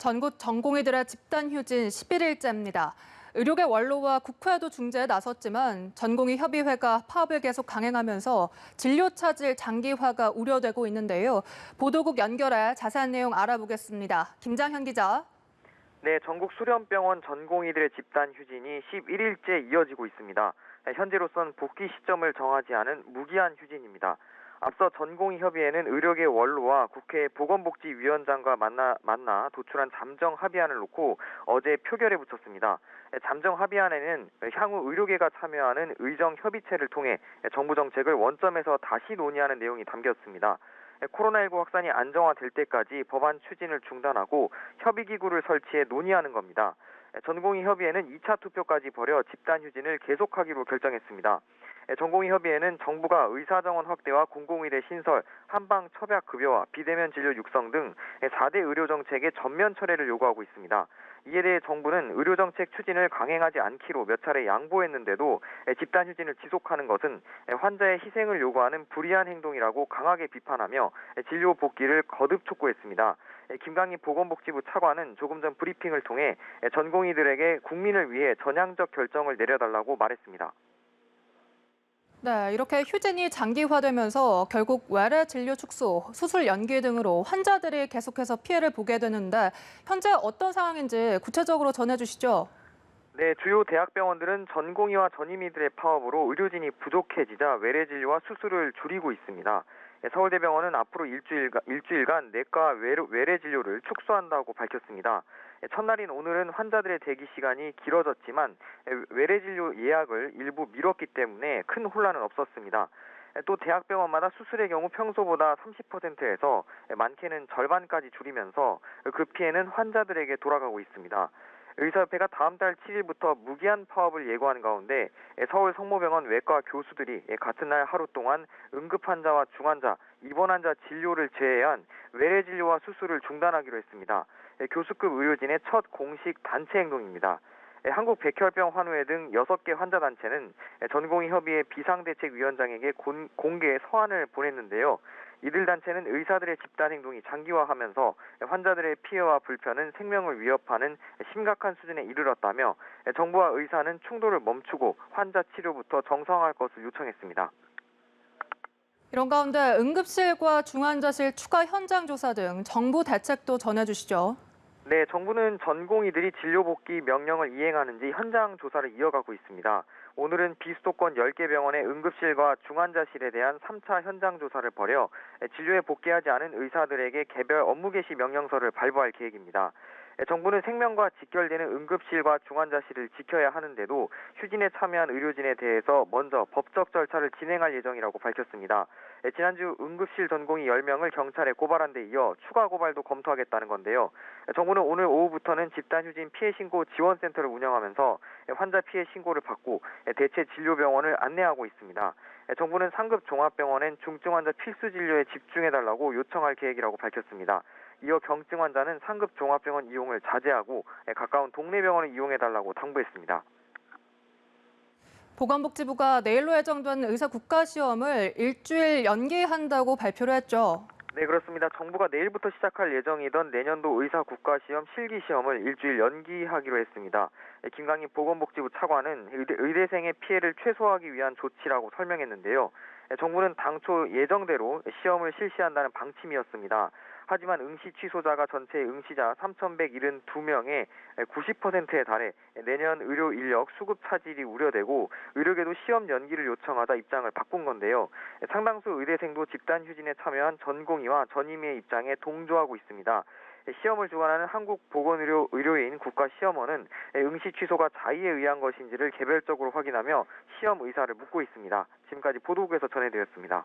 전국 전공의들의 집단 휴진 11일째입니다. 의료계 원로와 국회도 중재에 나섰지만 전공의 협의회가 파업을 계속 강행하면서 진료 차질 장기화가 우려되고 있는데요. 보도국 연결해 자세한 내용 알아보겠습니다. 김장현 기자. 네, 전국 수련병원 전공의들의 집단 휴진이 11일째 이어지고 있습니다. 현재로선 복귀 시점을 정하지 않은 무기한 휴진입니다. 앞서 전공의협의회는 의료계 원로와 국회 보건복지위원장과 만나 도출한 잠정 합의안을 놓고 어제 표결에 붙였습니다. 잠정 합의안에는 향후 의료계가 참여하는 의정협의체를 통해 정부 정책을 원점에서 다시 논의하는 내용이 담겼습니다. 코로나19 확산이 안정화될 때까지 법안 추진을 중단하고 협의기구를 설치해 논의하는 겁니다. 전공의협의회는 2차 투표까지 벌여 집단휴진을 계속하기로 결정했습니다. 전공의협의회는 정부가 의사정원 확대와 공공의대 신설, 한방첩약급여와 비대면 진료 육성 등 4대 의료정책의 전면 철회를 요구하고 있습니다. 이에 대해 정부는 의료정책 추진을 강행하지 않기로 몇 차례 양보했는데도 집단휴진을 지속하는 것은 환자의 희생을 요구하는 불의한 행동이라고 강하게 비판하며 진료 복귀를 거듭 촉구했습니다. 김강희 보건복지부 차관은 조금 전 브리핑을 통해 전공의들에게 국민을 위해 전향적 결정을 내려달라고 말했습니다. 네, 이렇게 휴진이 장기화되면서 결국 외래 진료 축소, 수술 연기 등으로 환자들이 계속해서 피해를 보게 되는데 현재 어떤 상황인지 구체적으로 전해주시죠. 네, 주요 대학병원들은 전공의와 전임의들의 파업으로 의료진이 부족해지자 외래 진료와 수술을 줄이고 있습니다. 서울대병원은 앞으로 일주일간 내과 외래 진료를 축소한다고 밝혔습니다. 첫날인 오늘은 환자들의 대기 시간이 길어졌지만 외래 진료 예약을 일부 미뤘기 때문에 큰 혼란은 없었습니다. 또 대학병원마다 수술의 경우 평소보다 30%에서 많게는 절반까지 줄이면서 그 피해는 환자들에게 돌아가고 있습니다. 의사협회가 다음 달 7일부터 무기한 파업을 예고한 가운데 서울 성모병원 외과 교수들이 같은 날 하루 동안 응급 환자와 중환자, 입원 환자 진료를 제외한 외래 진료와 수술을 중단하기로 했습니다. 교수급 의료진의 첫 공식 단체 행동입니다. 한국백혈병 환우회 등 6개 환자단체는 전공의협의회 비상대책위원장에게 공개 서한을 보냈는데요. 이들 단체는 의사들의 집단 행동이 장기화하면서 환자들의 피해와 불편은 생명을 위협하는 심각한 수준에 이르렀다며 정부와 의사는 충돌을 멈추고 환자 치료부터 정상화할 것을 요청했습니다. 이런 가운데 응급실과 중환자실 추가 현장 조사 등 정부 대책도 전해주시죠. 네, 정부는 전공의들이 진료 복귀 명령을 이행하는지 현장 조사를 이어가고 있습니다. 오늘은 비수도권 10개 병원의 응급실과 중환자실에 대한 3차 현장 조사를 벌여 진료에 복귀하지 않은 의사들에게 개별 업무 개시 명령서를 발부할 계획입니다. 정부는 생명과 직결되는 응급실과 중환자실을 지켜야 하는데도 휴진에 참여한 의료진에 대해서 먼저 법적 절차를 진행할 예정이라고 밝혔습니다. 지난주 응급실 전공의 10명을 경찰에 고발한 데 이어 추가 고발도 검토하겠다는 건데요. 정부는 오늘 오후부터는 집단휴진 피해신고 지원센터를 운영하면서 환자 피해 신고를 받고 대체 진료병원을 안내하고 있습니다. 정부는 상급 종합병원엔 중증 환자 필수 진료에 집중해달라고 요청할 계획이라고 밝혔습니다. 이어 경증 환자는 상급 종합병원 이용을 자제하고 가까운 동네 병원을 이용해달라고 당부했습니다. 보건복지부가 내일로 예정된 의사 국가시험을 일주일 연기한다고 발표를 했죠. 네, 그렇습니다. 정부가 내일부터 시작할 예정이던 내년도 의사 국가시험 실기시험을 일주일 연기하기로 했습니다. 김강희 보건복지부 차관은 의대생의 피해를 최소화하기 위한 조치라고 설명했는데요. 정부는 당초 예정대로 시험을 실시한다는 방침이었습니다. 하지만 응시 취소자가 전체 응시자 3,172명의 90%에 달해 내년 의료 인력 수급 차질이 우려되고 의료계도 시험 연기를 요청하자 입장을 바꾼 건데요. 상당수 의대생도 집단 휴진에 참여한 전공의와 전임의의 입장에 동조하고 있습니다. 시험을 주관하는 한국보건의료인 국가시험원은 응시 취소가 자의에 의한 것인지를 개별적으로 확인하며 시험 의사를 묻고 있습니다. 지금까지 보도국에서 전해드렸습니다.